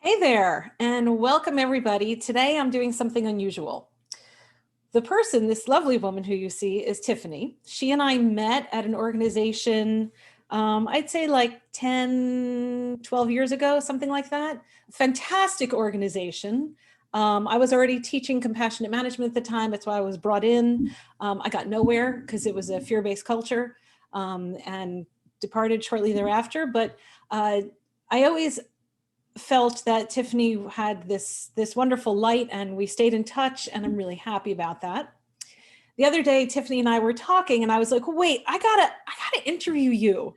Hey there, and welcome everybody. Today I'm doing something unusual. The person, this lovely woman who you see, is Tiffany. She and I met at an organization, I'd say like 10, 12 years ago, something like that. Fantastic organization. I was already teaching compassionate management at the time. That's why I was brought in. I got nowhere because it was a fear-based culture and departed shortly thereafter. But I always felt that Tiffany had this wonderful light and we stayed in touch, and I'm really happy about that. The other day Tiffany and I were talking and I was like, wait, I gotta interview you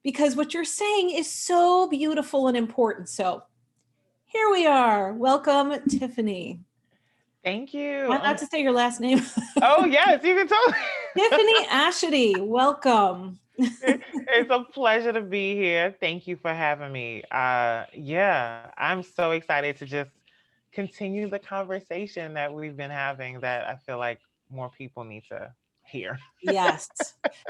because what you're saying is so beautiful and important. So here we are. Welcome, Tiffany. Thank you. I'm about to say your last name. Oh yes, you can tell. Tiffany Ashitey, welcome. It's a pleasure to be here. Thank you for having me. Yeah, I'm so excited to just continue the conversation that we've been having that I feel like more people need to hear. Yes.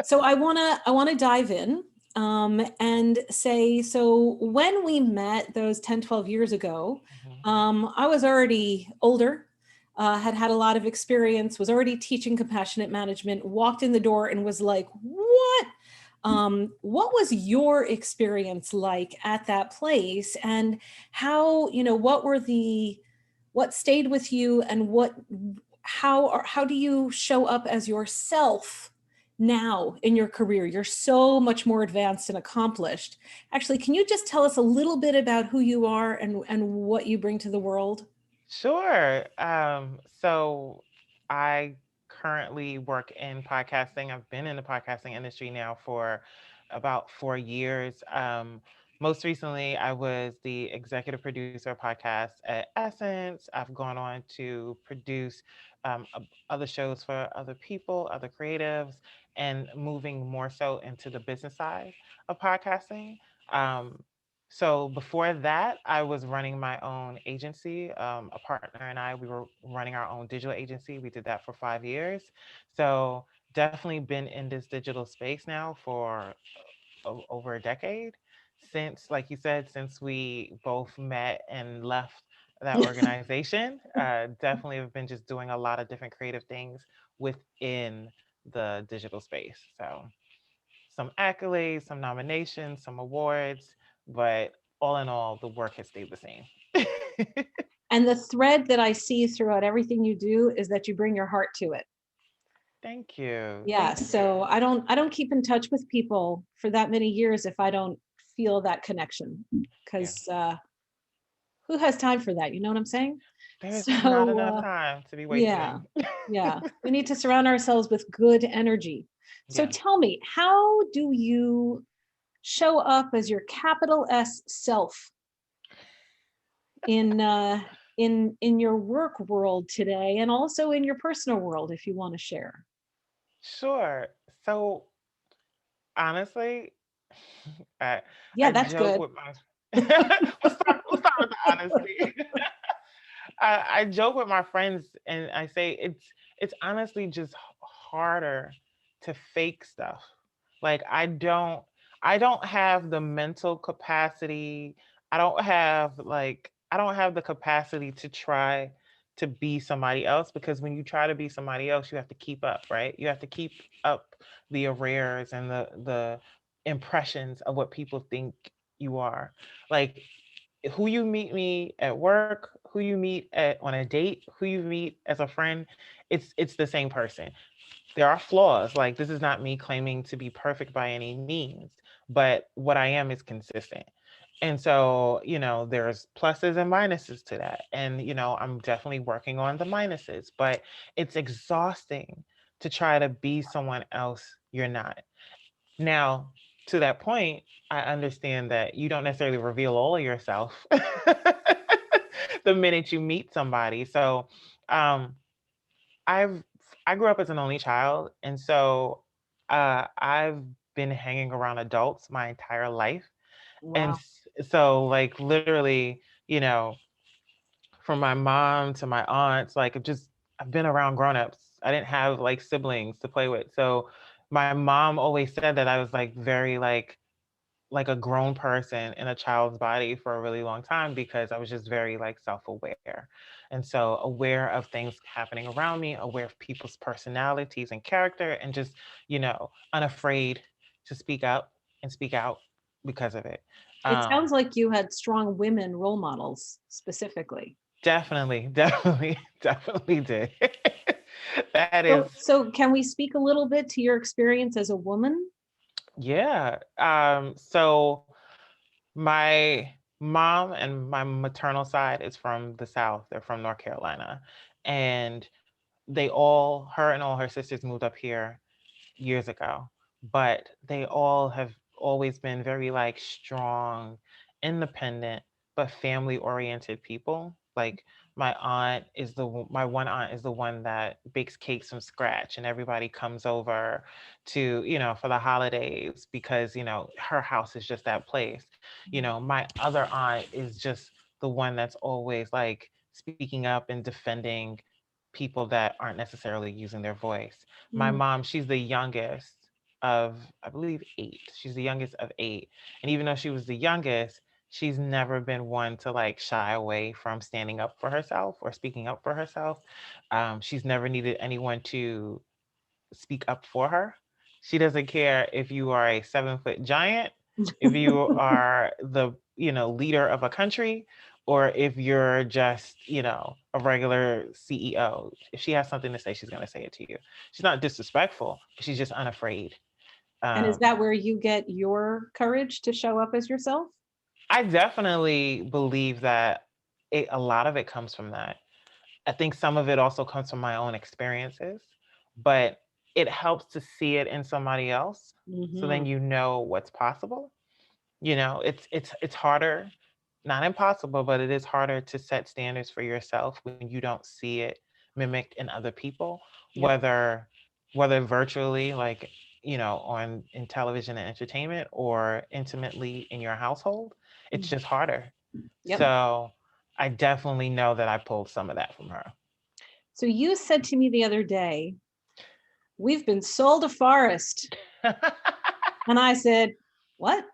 So I wanna dive in and say, so when we met those 10, 12 years ago, Mhm. I was already older, had had a lot of experience, was already teaching compassionate management, walked in the door and was like, what? What was your experience like at that place? And how, what stayed with you, and how do you show up as yourself now in your career? You're so much more advanced and accomplished. Actually, can you just tell us a little bit about who you are and what you bring to the world? Sure. So I currently work in podcasting. I've been in the podcasting industry now for about 4 years. Most recently, I was the executive producer of podcasts at Essence. I've gone on to produce other shows for other people, other creatives, and moving more so into the business side of podcasting. Um, so before that, I was running my own agency. A partner and I, we were running our own digital agency. We did that for 5 years. So definitely been in this digital space now for over a decade. Since, like you said, since we both met and left that organization, definitely have been just doing a lot of different creative things within the digital space. So some accolades, some nominations, some awards, but all in all, the work has stayed the same. And the thread that I see throughout everything you do is that you bring your heart to it. Thank you. Yeah, Thank you. so I don't keep in touch with people for that many years if I don't feel that connection, Yeah. because who has time for that? You know what I'm saying? There is not So enough time to be yeah, wasting. yeah, we need to surround ourselves with good energy. So Yeah. tell me, how do you show up as your capital S self in in your work world today, and also in your personal world, if you want to share? Sure. So honestly, I, Yeah, I that's joke good. with my we'll start with the honesty. I joke with my friends and I say it's honestly just harder to fake stuff. Like I don't have the mental capacity. I don't have the capacity to try to be somebody else, because when you try to be somebody else, you have to keep up, right? You have to keep up the arrears and the impressions of what people think you are. Like who you meet me at work, who you meet at on a date, who you meet as a friend, it's the same person. There are flaws. Like this is not me claiming to be perfect by any means, but what I am is consistent. And so, there's pluses and minuses to that. And, I'm definitely working on the minuses, but it's exhausting to try to be someone else you're not. Now, to that point, I understand that you don't necessarily reveal all of yourself the minute you meet somebody. So, um, I've I grew up as an only child, and so I've been hanging around adults my entire life, and Wow. so like literally, from my mom to my aunts, like I've been around grown-ups. I didn't have like siblings to play with, so my mom always said that I was like very like like a grown person in a child's body for a really long time because I was just very like self-aware. And so aware of things happening around me, aware of people's personalities and character, and just, unafraid to speak up and speak out because of it. It Um, sounds like you had strong women role models specifically. Definitely, definitely, definitely did. That is, So can we speak a little bit to your experience as a woman? yeah. So my mom and my maternal side is from the South. They're from North Carolina. And her and all her sisters moved up here years ago, but they all have always been very like strong, independent, but family oriented people. Like my one aunt is the one that bakes cakes from scratch, and everybody comes over to, for the holidays because, her house is just that place. My other aunt is just the one that's always like speaking up and defending people that aren't necessarily using their voice. My Mm, mom, she's the youngest of, I believe, eight. She's the youngest of eight. And even though she was the youngest, she's never been one to like shy away from standing up for herself or speaking up for herself. She's never needed anyone to speak up for her. She doesn't care if you are a 7-foot giant, if you are the, leader of a country, or if you're just, a regular CEO. If she has something to say, she's going to say it to you. She's not disrespectful, but she's just unafraid. and is Um, that where you get your courage to show up as yourself? I definitely believe that a lot of it comes from that. I think some of it also comes from my own experiences, but it helps to see it in somebody else. So then Mhm. you know what's possible. It's harder, not impossible, but it is harder to set standards for yourself when you don't see it mimicked in other people, Yep. whether virtually, like, on in television and entertainment, or intimately in your household. It's Mm. just harder. Yep. So I definitely know that I pulled some of that from her. So you said to me the other day, "We've been sold a forest." And I said, "What?"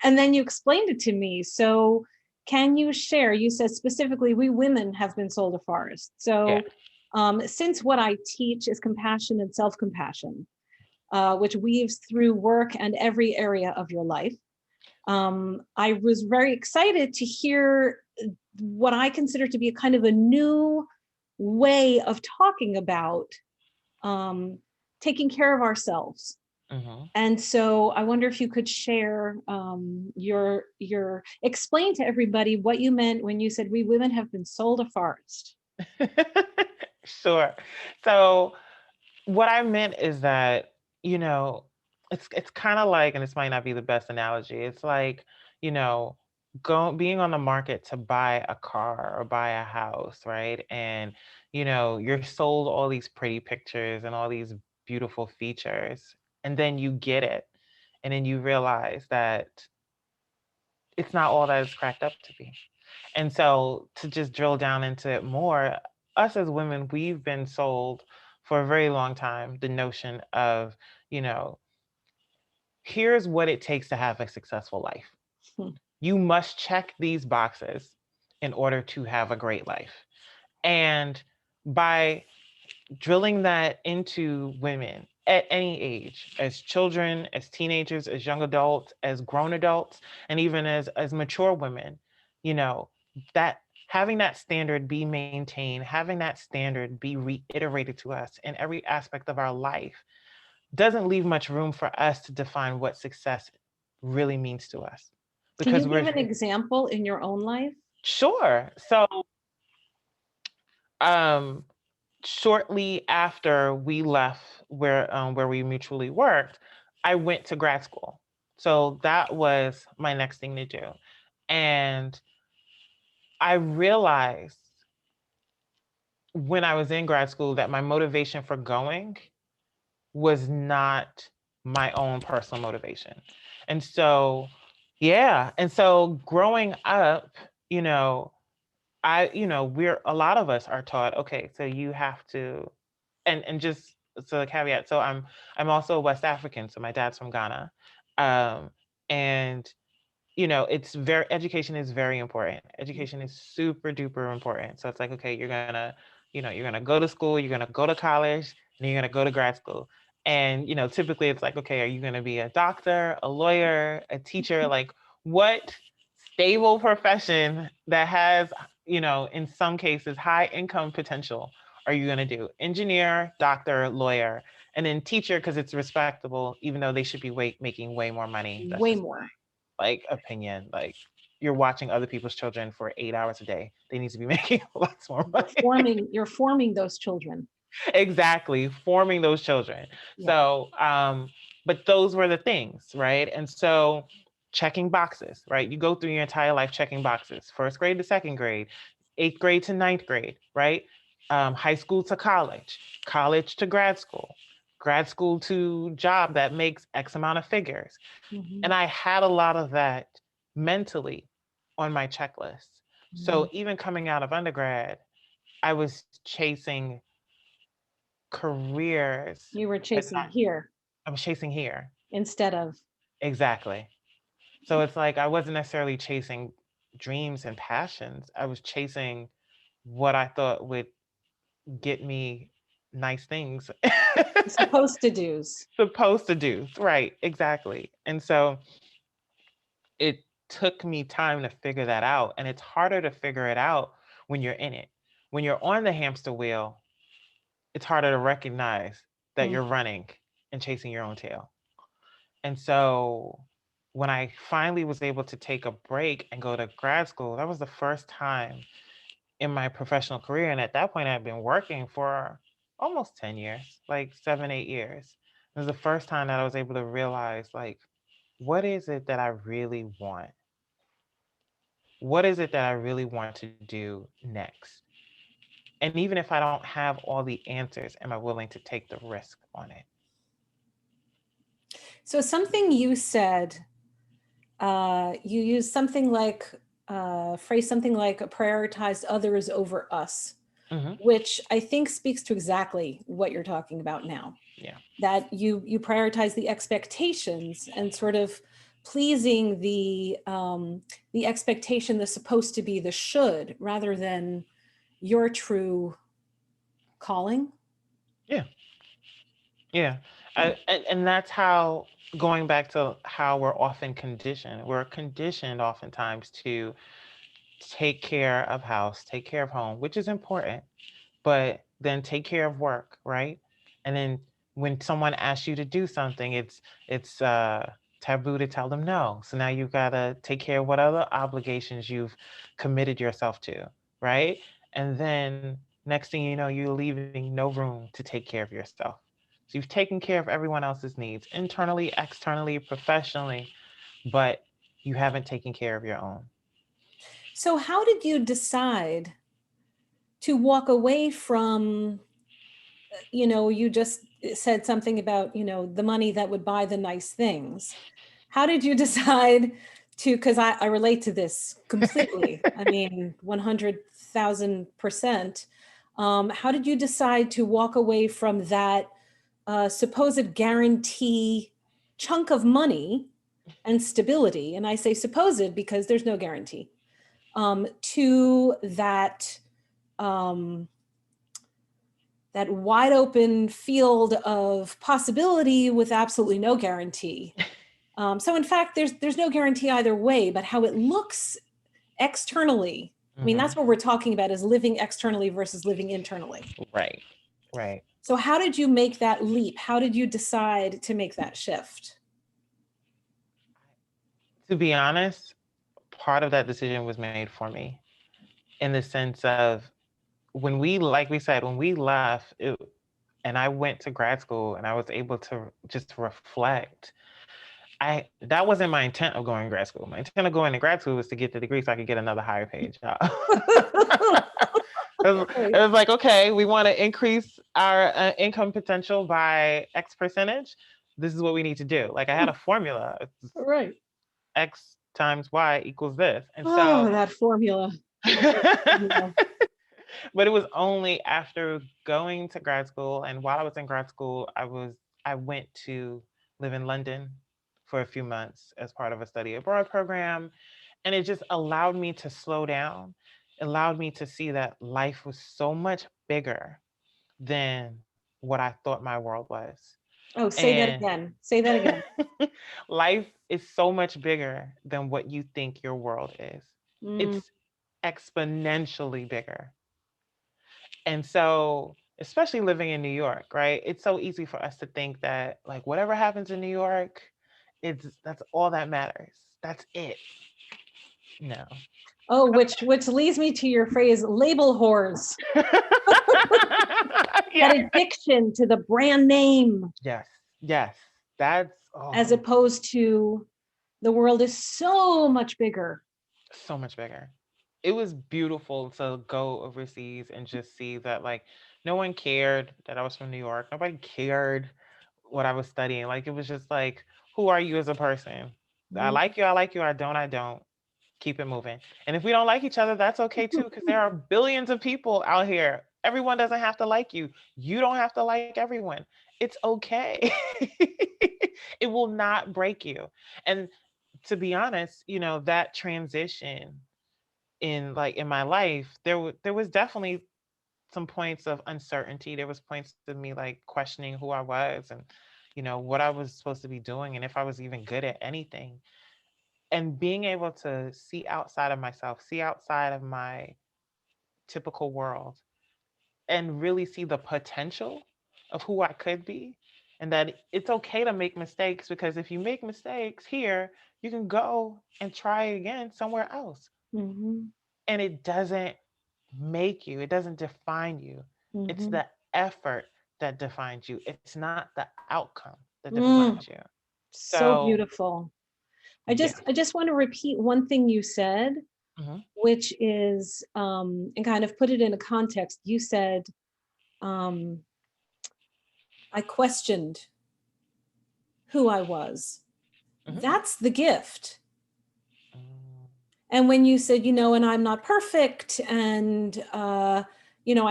And then you explained it to me. So can you share? You said specifically, we women have been sold a forest. Yeah. So since what I teach is compassion and self compassion, which weaves through work and every area of your life, I was very excited to hear what I consider to be a kind of a new way of talking about um, taking care of ourselves. Hmm. And so I wonder if you could share your explain to everybody what you meant when you said we women have been sold a forest. Sure. So what I meant is that, you know, it's kind of like, and this might not be the best analogy. It's like, you know, being on the market to buy a car or buy a house, right? And, you're sold all these pretty pictures and all these beautiful features, and then you get it, and then you realize that it's not all that it's cracked up to be. And so to just drill down into it more, us as women, we've been sold for a very long time the notion of, you know, here's what it takes to have a successful life. Hmm. You must check these boxes in order to have a great life. And by drilling that into women at any age, as children, as teenagers, as young adults, as grown adults, and even as mature women, you know, that having that standard be maintained, having that standard be reiterated to us in every aspect of our life doesn't leave much room for us to define what success really means to us. Can Because you give we're an example in your own life? sure. So um shortly after we left where we mutually worked, I went to grad school. So that was my next thing to do. And I realized when I was in grad school that my motivation for going was not my own personal motivation. And so, yeah. And so growing up, you know, we're a lot of us are taught, okay, so you have to, and just so a caveat, so I'm also West African, so my dad's from Ghana. Um, and it's education is very important. Education is super duper important. So it's like, okay, you're gonna go to school, you're gonna go to college, and you're gonna go to grad school. And typically it's like, okay, are you gonna be a doctor, a lawyer, a teacher? Like, what stable profession that has, in some cases, high income potential are you gonna do? Engineer, doctor, lawyer, and then teacher, because it's respectable, even though they should be making way more money. That's Way just more. like opinion. Like, you're watching other people's children for 8 hours a day. They need to be making lots more money. You're forming those children. Exactly, forming those children. Yeah. So but those were the things, right? And so checking boxes, right? You go through your entire life checking boxes, first grade to second grade, eighth grade to ninth grade, right? High school to college, college to grad school to job that makes X amount of figures. Mm-hmm. And I had a lot of that mentally on my checklist. Mm-hmm. So even coming out of undergrad, I was chasing careers, You were but chasing not, here I was chasing here. instead of. Exactly. So it's like I wasn't necessarily chasing dreams and passions. I was chasing what I thought would get me nice things. Supposed to do's. Supposed to do. Right, exactly. And so it took me time to figure that out. And it's harder to figure it out when you're in it. When you're on the hamster wheel, it's harder to recognize that Mm. you're running and chasing your own tail. And so when I finally was able to take a break and go to grad school, that was the first time in my professional career. And at that point, I had been working for almost 10 years, like 7, 8 years. It was the first time that I was able to realize, like, what is it that I really want? What is it that I really want to do next? And even if I don't have all the answers, am I willing to take the risk on it? So something you said, you used something like, phrase something like prioritize others over us, Mm-hmm. which I think speaks to exactly what you're talking about now. Yeah. That you prioritize the expectations and sort of pleasing the expectation that's supposed to be the should rather than your true calling. Yeah. Yeah. And that's how, going back to how we're often conditioned, we're conditioned oftentimes to take care of house, take care of home, which is important, but then take care of work, right? And then when someone asks you to do something, it's taboo to tell them no. So now you've got to take care of what other obligations you've committed yourself to, right? And then next thing you know, you're leaving no room to take care of yourself. So you've taken care of everyone else's needs, internally, externally, professionally, but you haven't taken care of your own. So how did you decide to walk away from, you just said something about, the money that would buy the nice things. How did you decide to, because I relate to this completely. I mean, 100,000%. How did you decide to walk away from that supposed guarantee chunk of money and stability? And I say supposed because there's no guarantee, to um, that wide open field of possibility with absolutely no guarantee. So in fact, there's no guarantee either way, but how it looks externally. I mean, Hmm. that's what we're talking about, is living externally versus living internally. Right, right. So how did you make that leap? How did you decide to make that shift? To be honest, part of that decision was made for me, in the sense of, like we said, when we left, and I went to grad school and I was able to just reflect. That wasn't my intent of going to grad school. My intent of going to grad school was to get the degree so I could get another higher paid job. It was like, okay, we want to increase our income potential by X percentage. This is what we need to do. Like, I had a formula. It's Right. X times Y equals this. And Oh, so, that formula. Yeah. but it was only after going to grad school, and while I was in grad school, I went to live in London for a few months as part of a study abroad program. And it just allowed me to slow down, allowed me to see that life was so much bigger than what I thought my world was. Oh, say that And again. Say that again. life is so much bigger than what you think your world is. Mm. It's exponentially bigger. And so, especially living in New York, right? It's so easy for us to think that like whatever happens in New York, it's that's all that matters. That's it. No. Oh, which leads me to your phrase label whores. That Yeah. addiction to the brand name Yes. Yes. That's as oh, opposed to the world is so much bigger. so much bigger. It was beautiful to go overseas and just see that like no one cared that I was from New York. Nobody cared what I was studying. Like it was just like, who are you as a person? I Mm. like you, I like you, I don't. Keep it moving. And if we don't like each other, that's okay too, because there are billions of people out here. Everyone doesn't have to like you. You don't have to like everyone. It's okay. It will not break you. And to be honest, that transition in my life, there was definitely some points of uncertainty. There was points of me like questioning who I was and what I was supposed to be doing and if I was even good at anything. And being able to see outside of myself, see outside of my typical world, and really see the potential of who I could be, and that it's okay to make mistakes because if you make mistakes here, you can go and try again somewhere else. Mm-hmm. And it doesn't make you, it doesn't define you. It's Mm-hmm. the effort that defines you, it's not the outcome that defines Mm. you. So So, beautiful. I yeah. just want to repeat one thing you said, Mhm. which is and kind of put it in a context. You said um, I questioned who I was. Mhm. That's the gift. Mm. And when you said, and I'm not perfect, and I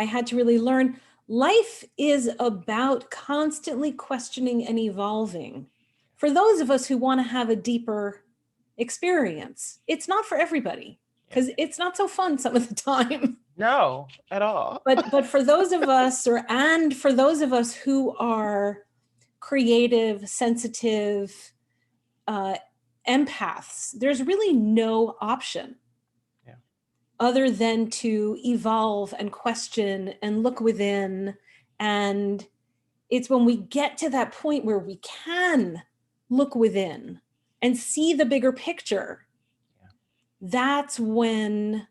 had to really learn. Life is about constantly questioning and evolving. For those of us who want to have a deeper experience, it's not for everybody Yeah. because it's not so fun some of the time. No, at all. But for those of us, and for those of us who are creative, sensitive, uh, empaths, there's really no option Yeah. other than to evolve and question and look within. And it's when we get to that point where we can look within and see the bigger picture, Yeah. that's when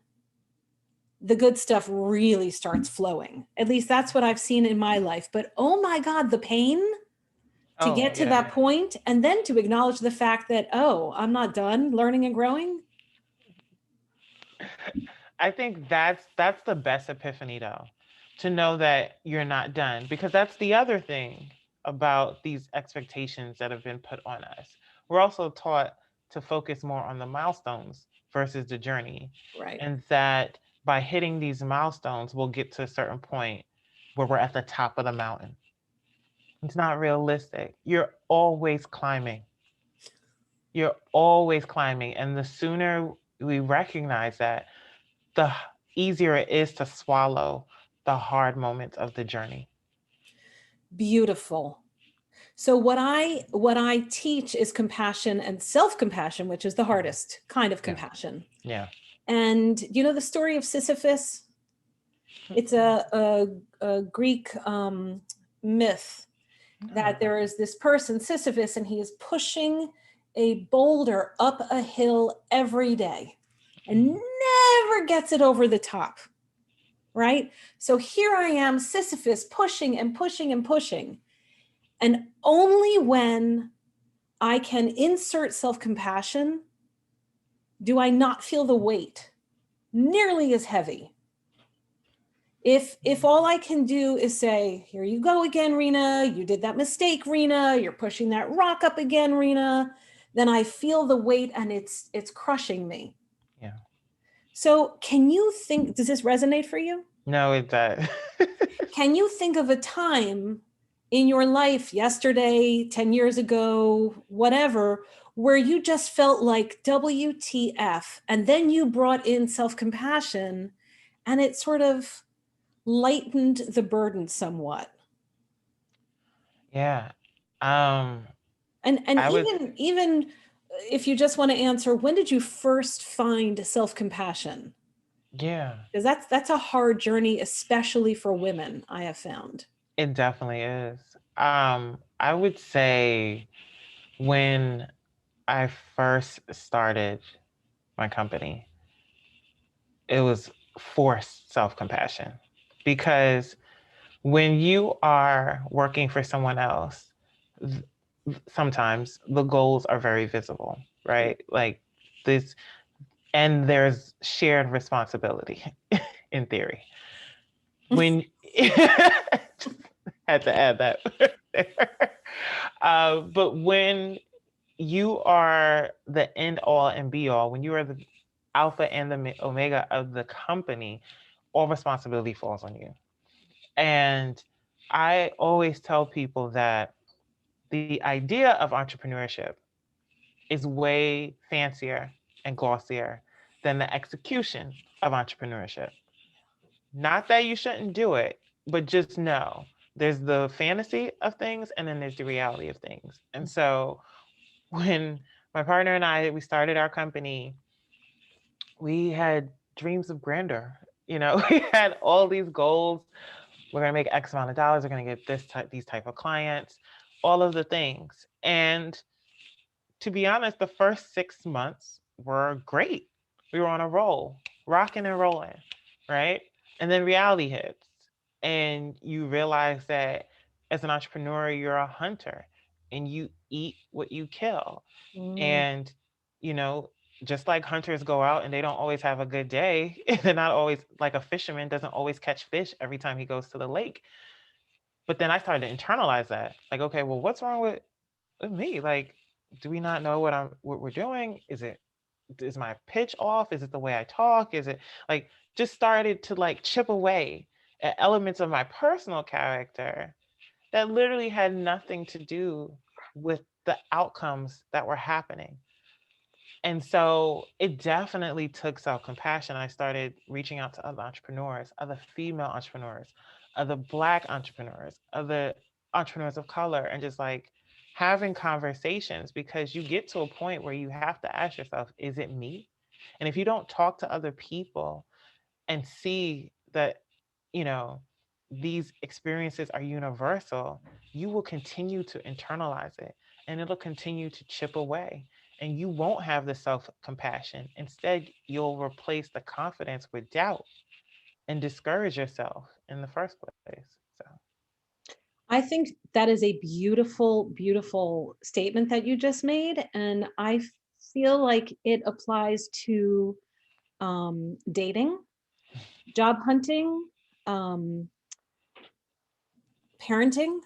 the good stuff really starts flowing. At least that's what I've seen in my life. But oh my God, the pain to Oh, get to yeah. that point and then to acknowledge the fact that, oh, I'm not done learning and growing. I think that's the best epiphany though, to know that you're not done because that's the other thing about these expectations that have been put on us. We're also taught to focus more on the milestones versus the journey, Right. and that by hitting these milestones, we'll get to a certain point where we're at the top of the mountain. It's not realistic. You're always climbing. You're always climbing. And the sooner we recognize that, the easier it is to swallow the hard moments of the journey. Beautiful. So what I teach is compassion and self-compassion, which is the hardest kind of Yeah. compassion. Yeah. And you know the story of Sisyphus? It's a Greek myth that No. there is this person, Sisyphus, and he is pushing a boulder up a hill every day and never gets it over the top. Right? So here I am, Sisyphus, pushing and pushing and pushing. And only when I can insert self compassion do I not feel the weight nearly as heavy. If all I can do is say, here you go again, Rena, you did that mistake, Rena, you're pushing that rock up again, Rena, then I feel the weight and it's crushing me. Yeah. So can you think, does this resonate for you? No, it does. Can you think of a time in your life, yesterday, 10 years ago, whatever, where you just felt like WTF, and then you brought in self-compassion and it sort of lightened the burden somewhat? Yeah. Um, And I would, even if you just want to answer, when did you first find self-compassion? yeah, Because that's a hard journey, especially for women, I have found. it definitely is. I would say when I first started my company, it was forced self-compassion, because when you are working for someone else, sometimes the goals are very visible, right? Like this, and there's shared responsibility in theory. When had to add that there. But when you are the end all and be all, when you are the alpha and the omega of the company, all responsibility falls on you. And I always tell people that the idea of entrepreneurship is way fancier and glossier than the execution of entrepreneurship. Not that you shouldn't do it, but just know there's the fantasy of things and then there's the reality of things. And so when my partner and I, we started our company, we had dreams of grandeur. You know, we had all these goals. We're gonna make X amount of dollars. We're gonna get these type of clients, all of the things. And to be honest, the first 6 months were great. We were on a roll, rocking and rolling, right? And then reality hits, and you realize that as an entrepreneur, you're a hunter, and you eat what you kill. Mm. And, you know, just like hunters go out and they don't always have a good day, they're not always like a fisherman doesn't always catch fish every time he goes to the lake. But then I started to internalize that. Like, okay, well, what's wrong with me? Like, do we not know what we're doing? Is my pitch off? Is it the way I talk? Is it like just started to like chip away at elements of my personal character that literally had nothing to do with the outcomes that were happening. And so it definitely took self-compassion. I started reaching out to other entrepreneurs, other female entrepreneurs, other Black entrepreneurs, other entrepreneurs of color, and just like having conversations, because you get to a point where you have to ask yourself, is it me? And if you don't talk to other people and see that, you know, these experiences are universal, you will continue to internalize it and it'll continue to chip away. And you won't have the self compassion. Instead, you'll replace the confidence with doubt and discourage yourself in the first place. So, I think that is a beautiful, beautiful statement that you just made. And I feel like it applies to dating, job hunting, um, parenting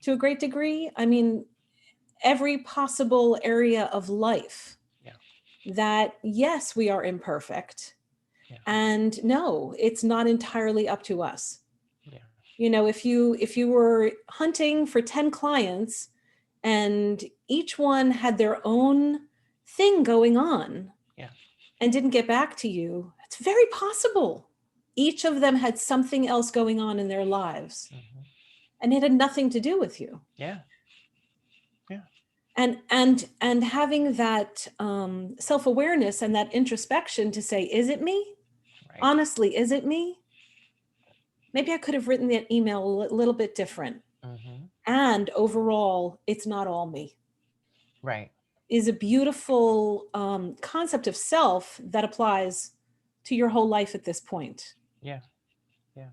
to a great degree. I mean, every possible area of life, yeah, that yes, we are imperfect. yeah, And no, it's not entirely up to us. yeah, You know, if you were hunting for 10 clients and each one had their own thing going on yeah. and didn't get back to you, it's very possible each of them had something else going on in their lives Hmm. and it had nothing to do with you. Yeah, yeah, And having that self-awareness and that introspection to say, is it me? right. Honestly, is it me? Maybe I could have written that email a little bit different. Hmm. And overall, it's not all me, Right. is a beautiful concept of self that applies to your whole life at this point. Yeah, yeah.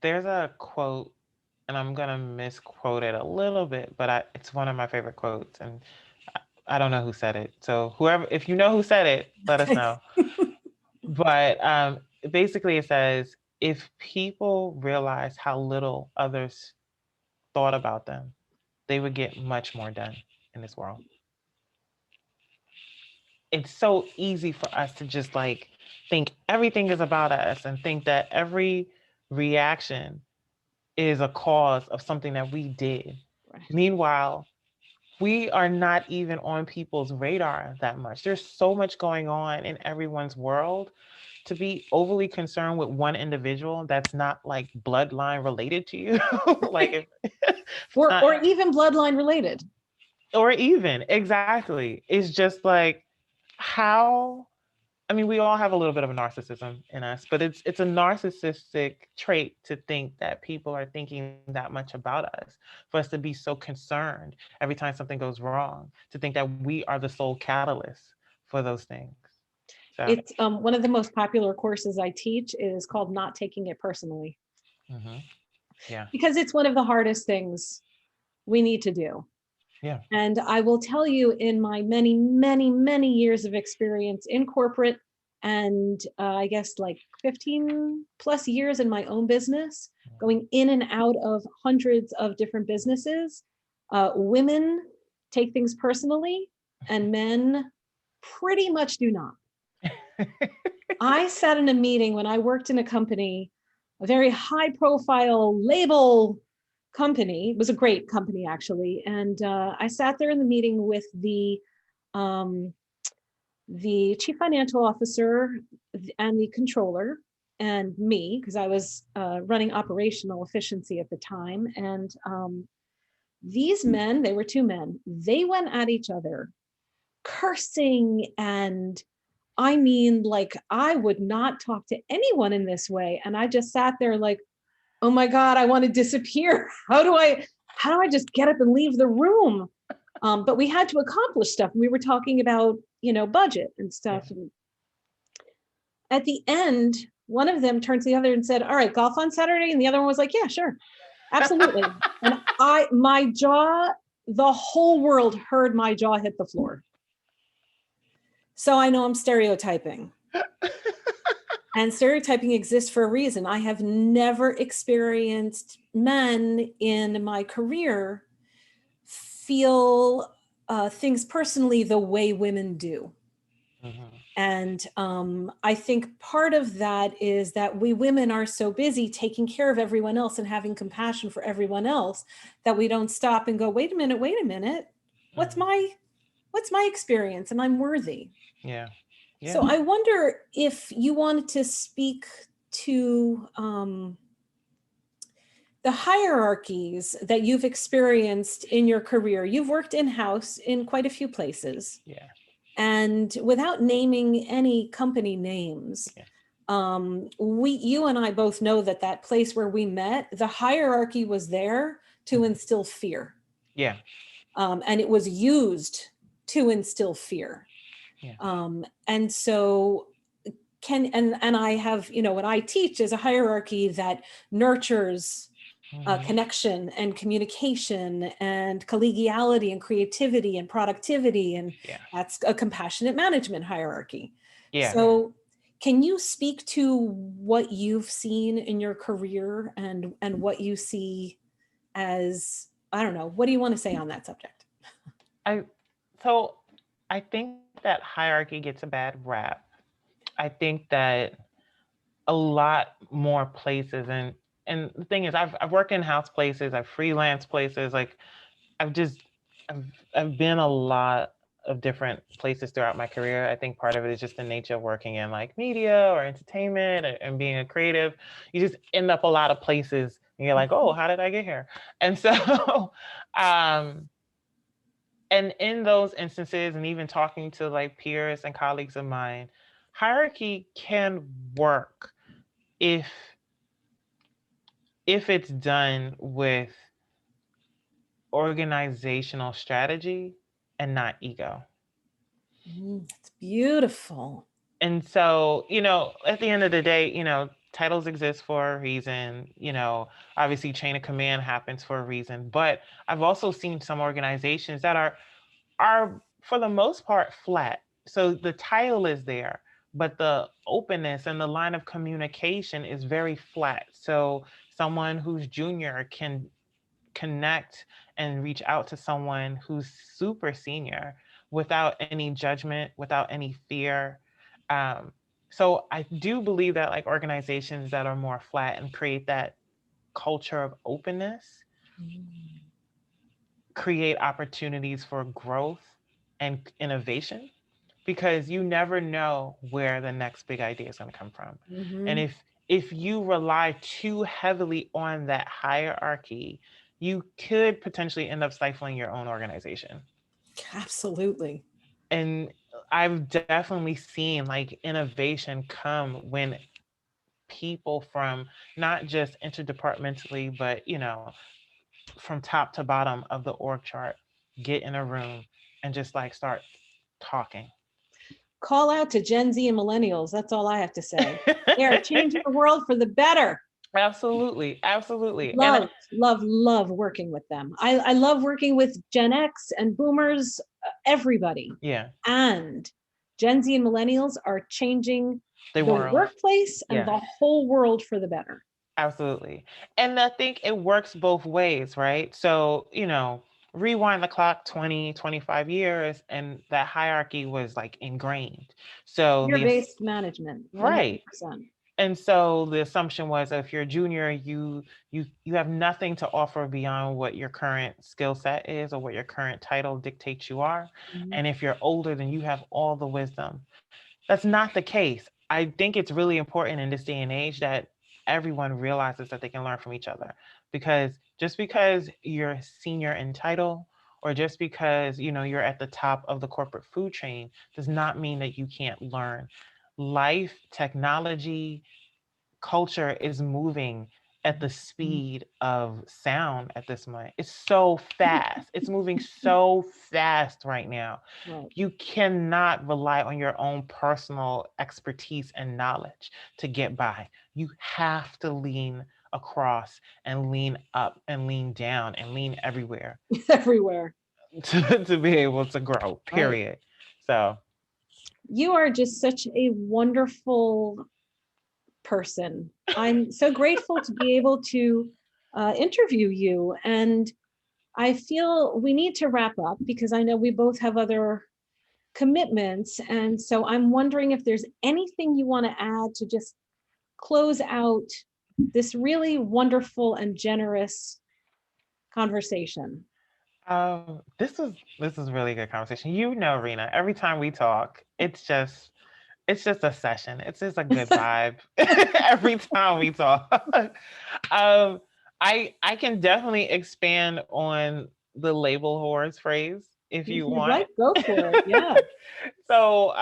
There's a quote, and I'm gonna misquote it a little bit, but it's one of my favorite quotes, and I don't know who said it. So whoever, if you know who said it, let us Okay. know. But basically, it says, if people realize how little others thought about them, they would get much more done in this world. It's so easy for us to just like think everything is about us and think that every reaction is a cause of something that we did. Right. Meanwhile, we are not even on people's radar that much. There's so much going on in everyone's world to be overly concerned with one individual that's not like bloodline related to you. Like if it's not, or even bloodline related. or even exactly. It's just like how, I mean, we all have a little bit of narcissism in us, but it's a narcissistic trait to think that people are thinking that much about us, for us to be so concerned every time something goes wrong, to think that we are the sole catalyst for those things. So, It's one of the most popular courses I teach is called Not Taking It Personally, mhm, yeah, because it's one of the hardest things we need to do. yeah, And I will tell you, in my many, many, many years of experience in corporate, and I guess like 15 plus years in my own business, going in and out of hundreds of different businesses, women take things personally and men pretty much do not. I sat in a meeting when I worked in a company, a very high profile label company. It was a great company, actually. And I sat there in the meeting with um, the chief financial officer and the controller and me, because I was running operational efficiency at the time. And these men, they were two men, they went at each other, cursing, and I mean, like, I would not talk to anyone in this way. And I just sat there like, oh my God, I want to disappear. How do I just get up and leave the room? But we had to accomplish stuff. We were talking about, budget and yeah. stuff. And at the end, one of them turned to the other and said, all right, golf on Saturday. And the other one was like, yeah, sure. Absolutely. And my jaw, the whole world heard my jaw hit the floor. So I know I'm stereotyping. And stereotyping exists for a reason. I have never experienced men in my career feel things personally the way women do. Mhm. And I think part of that is that we women are so busy taking care of everyone else and having compassion for everyone else that we don't stop and go, wait a minute, what's Mhm. my what's my experience, and I'm worthy. Yeah, So yeah. I wonder if you wanted to speak to the hierarchies that you've experienced in your career. You've worked in-house in quite a few places. Yeah, And without naming any company names, yeah, you and I both know that that place where we met, the hierarchy was there to mhm, instill fear. yeah, And it was used to instill fear. yeah. And so and I have, what I teach is a hierarchy that nurtures Mhm. connection and communication and collegiality and creativity and productivity. And Yeah, that's a compassionate management hierarchy. yeah. So can you speak to what you've seen in your career and what you see as, I don't know, what do you want to say on that subject? I so I think that hierarchy gets a bad rap. I think that a lot more places, and the thing is, I've worked in house places, I've freelance places, like I've just I've I've been a lot of different places throughout my career. I think part of it is just the nature of working in like media or entertainment and being a creative. You just end up a lot of places and you're like, oh, how did I get here? And so um and in those instances, and even talking to like peers and colleagues of mine, hierarchy can work if it's done with organizational strategy and not ego. That's beautiful. And so, at the end of the day, titles exist for a reason. Obviously chain of command happens for a reason. But I've also seen some organizations that are for the most part flat. So the title is there, but the openness and the line of communication is very flat. So someone who's junior can connect and reach out to someone who's super senior without any judgment, without any fear. Um, so I do believe that like organizations that are more flat and create that culture of openness create opportunities for growth and innovation, because you never know where the next big idea is going to come from. And Mhm. if you rely too heavily on that hierarchy, you could potentially end up stifling your own organization. Absolutely. And I've definitely seen like innovation come when people from not just interdepartmentally, but from top to bottom of the org chart get in a room and just like start talking. Call out to Gen Z and millennials. That's all I have to say. They are changing the world for the better. Absolutely, absolutely. And Love, love, love working with them. I love working with Gen X and boomers, everybody. yeah, And Gen Z and millennials are changing the the world. workplace and Yeah, the whole world for the better. absolutely. And I think it works both ways, right? So, rewind the clock 20, 25 years, and that hierarchy was like ingrained. So Fear-based management, right. 100%. And so the assumption was, if you're a junior, you have nothing to offer beyond what your current skill set is or what your current title dictates you are. Mhm. And if you're older, then you have all the wisdom. That's not the case. I think it's really important in this day and age that everyone realizes that they can learn from each other. Because just because you're senior in title, or just because you're at the top of the corporate food chain, does not mean that you can't learn. Life, technology, culture is moving at the speed of sound at this moment. It's so fast. It's moving so fast right now. Right. You cannot rely on your own personal expertise and knowledge to get by. You have to lean across and lean up and lean down and lean everywhere Everywhere. to be able to grow, Right. period. So, You are just such a wonderful person. I'm so grateful to be able to interview you. And I feel we need to wrap up because I know we both have other commitments. And so I'm wondering if there's anything you want to add to just close out this really wonderful and generous conversation. this is really good conversation. Rena, every time we talk, it's just a session. It's just a good vibe every time we talk. um, I can definitely expand on the label whores phrase if If you you'd want. like, go for it. Yeah. So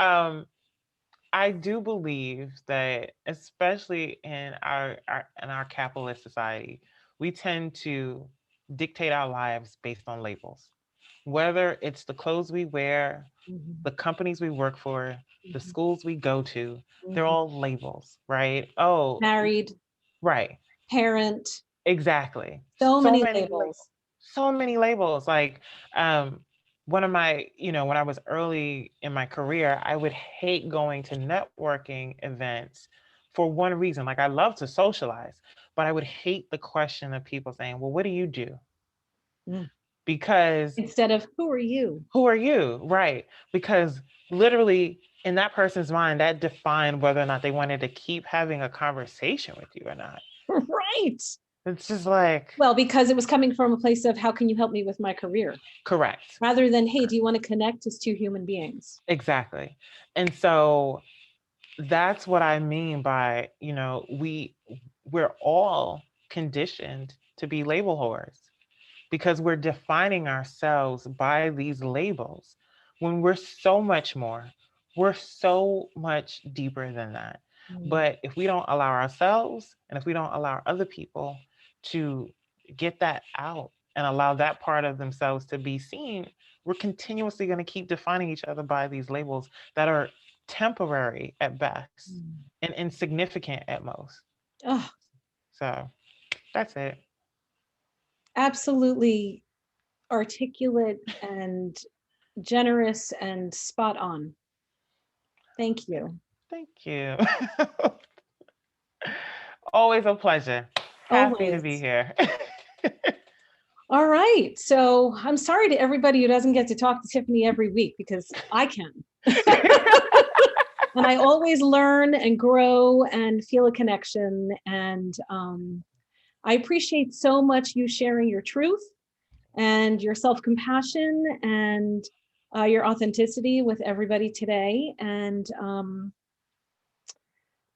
I do believe that, especially in our capitalist society, we tend to dictate our lives based on labels. Whether it's the clothes we wear, Mhm. the companies we work for, the Mhm. schools we go to, they're Mhm. all labels, right? Oh, Married, right. parent, Exactly. so So many many labels. labels. So many labels. Like one of my, when I was early in my career, I would hate going to networking events for one reason. Like I love to socialize, but I would hate the question of people saying, "Well, what do you do?" Mm. Because Instead of who are you? who are you? Right. Because literally in that person's mind, that defined whether or not they wanted to keep having a conversation with you or not. Right. It's just like, Well, because it was coming from a place of how can you help me with my career? correct. Rather than, hey, do you want to connect as two human beings? Exactly. And so that's what I mean by, we're all conditioned to be label whores because we're defining ourselves by these labels when we're so much more. We're so much deeper than that. Mm. But if we don't allow ourselves and if we don't allow other people to get that out and allow that part of themselves to be seen, we're continuously going to keep defining each other by these labels that are temporary at best Mm. and insignificant at most. Oh, So that's it. absolutely articulate and generous and spot on. Thank you. Thank you. Always a pleasure. Happy to be Always. here. All right. So I'm sorry to everybody who doesn't get to talk to Tiffany every week because I can. And I always learn and grow and feel a connection. And I appreciate so much you sharing your truth and your self-compassion and your authenticity with everybody today. And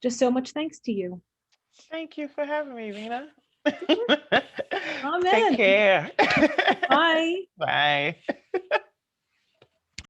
just so much thanks to you. Thank you for having me, Rena. Take Amen. care. Bye. Bye.